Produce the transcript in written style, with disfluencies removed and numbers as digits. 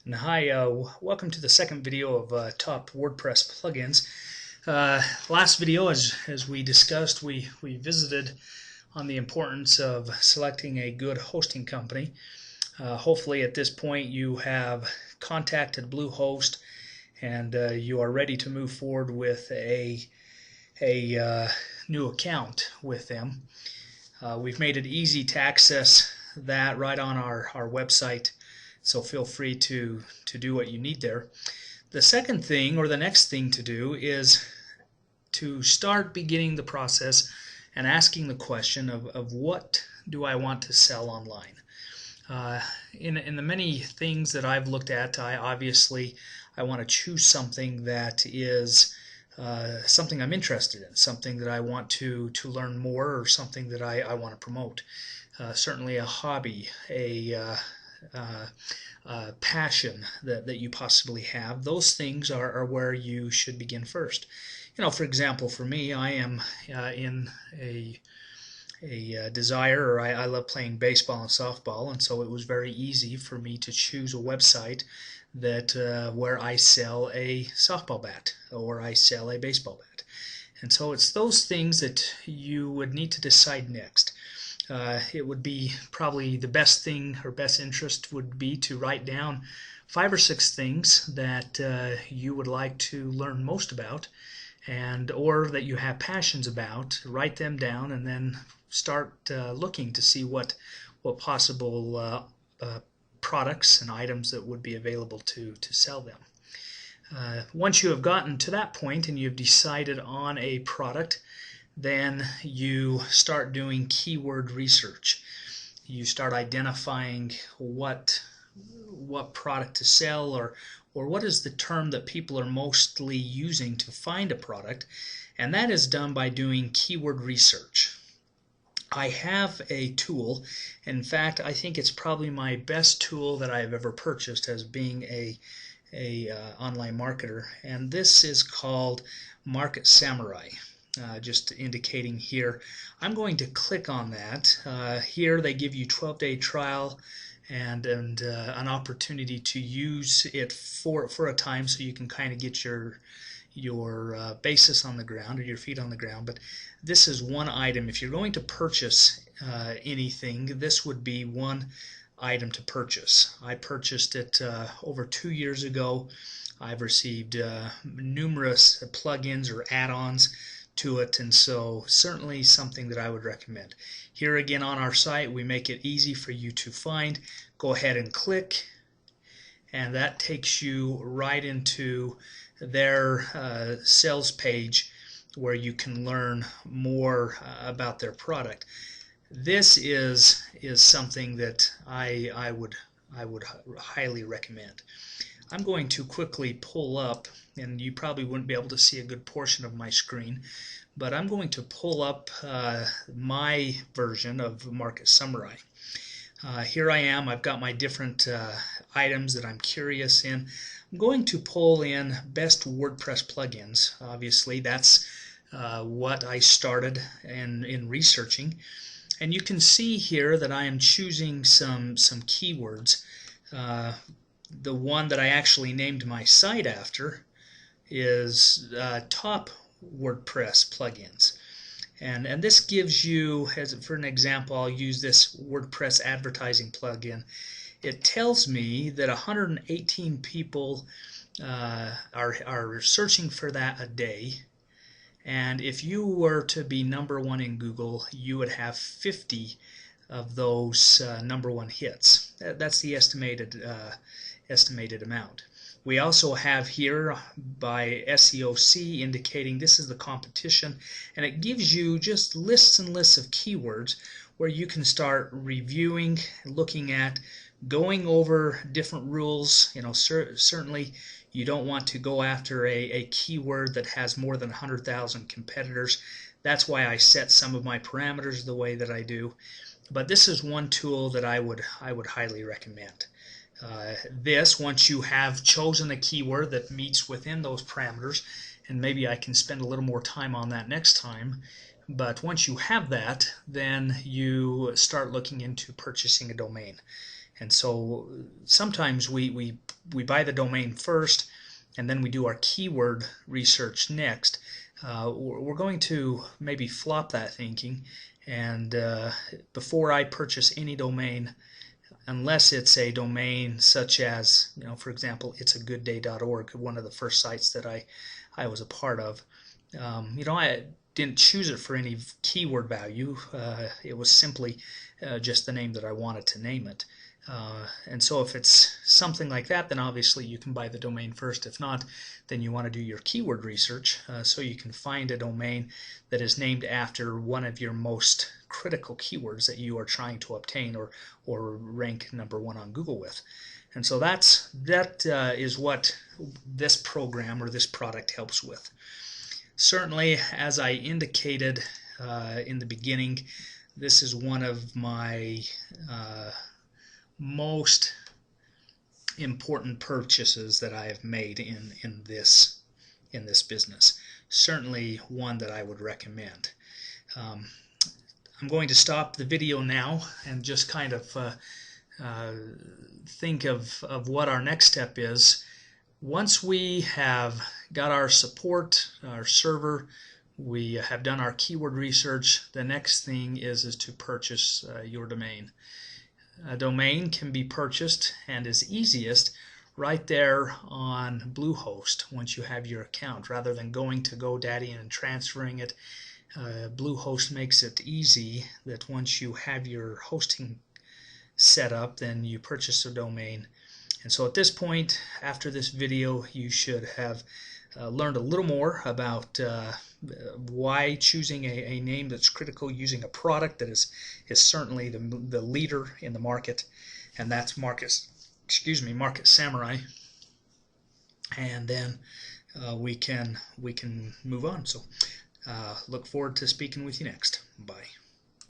And hi, welcome to the second video of top WordPress plugins. Last video, as we discussed, we visited on the importance of selecting a good hosting company. Hopefully at this point you have contacted Bluehost and you are ready to move forward with a new account with them. We've made it easy to access that right on our website, so feel free to do what you need there. The second thing, or the next thing to do, is to start beginning the process and asking the question of what do I want to sell online. In the many things that I've looked at, I want to choose something that is something I'm interested in, something that I want to learn more, or something that I want to promote. Certainly a hobby, a passion that you possibly have. Those things are where you should begin first. For example, for me, I am in a desire, or I love playing baseball and softball, and so it was very easy for me to choose a website that where I sell a softball bat or I sell a baseball bat. And so it's those things that you would need to decide next. It would be probably the best thing, or best interest would be to write down 5 or 6 things that you would like to learn most about, or that you have passions about. Write them down and then start looking to see what possible products and items that would be available to sell them. Once you have gotten to that point and you've decided on a product, then you start doing keyword research. You start identifying what product to sell, or what is the term that people are mostly using to find a product, and that is done by doing keyword research. I have a tool. In fact, I think it's probably my best tool that I've ever purchased as being a online marketer, and this is called Market Samurai. Just indicating here, I'm going to click on that. Here they give you 12-day trial and an opportunity to use it for a time, so you can kind of get your basis on the ground, or your feet on the ground. But this is one item. If you're going to purchase anything, this would be one item to purchase. I purchased it over 2 years ago. I've received numerous plugins or add-ons to it, and so certainly something that I would recommend. Here again on our site, we make it easy for you to find. Go ahead and click, and that takes you right into their sales page, where you can learn more about their product. This is something that I would highly recommend. I'm going to quickly pull up, and you probably wouldn't be able to see a good portion of my screen, but I'm going to pull up my version of Market Samurai. Here I am. I've got my different items that I'm curious in. I'm going to pull in best WordPress plugins. Obviously, that's what I started in researching. And you can see here that I am choosing some keywords. The one that I actually named my site after is top WordPress plugins. And this gives you, for an example, I'll use this WordPress advertising plugin. It tells me that 118 people are searching for that a day. And if you were to be #1 in Google, you would have 50 of those #1 hits. That's the estimated amount. We also have here by SEOC indicating this is the competition, and it gives you just lists and lists of keywords where you can start reviewing, looking at, going over different rules. Certainly you don't want to go after a keyword that has more than 100,000 competitors. That's why I set some of my parameters the way that I do. But this is one tool that I would highly recommend. Once you have chosen a keyword that meets within those parameters, and maybe I can spend a little more time on that next time, but once you have that, then you start looking into purchasing a domain. And so sometimes we we buy the domain first, and then we do our keyword research next, we're going to maybe flop that thinking, and before I purchase any domain, unless it's a domain such as, for example, it'sagoodday.org, one of the first sites that I was a part of. I didn't choose it for any keyword value. It was simply just the name that I wanted to name it. And so if it's something like that, then obviously you can buy the domain first. If not, then you want to do your keyword research so you can find a domain that is named after one of your most critical keywords that you are trying to obtain or rank #1 on Google with. And so that is what this program or this product helps with. Certainly, as I indicated in the beginning, this is one of my most important purchases that I have made in this business. Certainly one that I would recommend. I'm going to stop the video now and just kind of think of what our next step is. Once we have got our support, our server, we have done our keyword research, the next thing is to purchase your domain. A domain can be purchased and is easiest right there on Bluehost once you have your account, rather than going to GoDaddy and transferring it. Bluehost makes it easy that once you have your hosting set up, then you purchase a domain. And so at this point, after this video, you should have learned a little more about why choosing a name that's critical, using a product that is certainly the leader in the market, and that's Market Samurai. And then we can move on. So look forward to speaking with you next. Bye.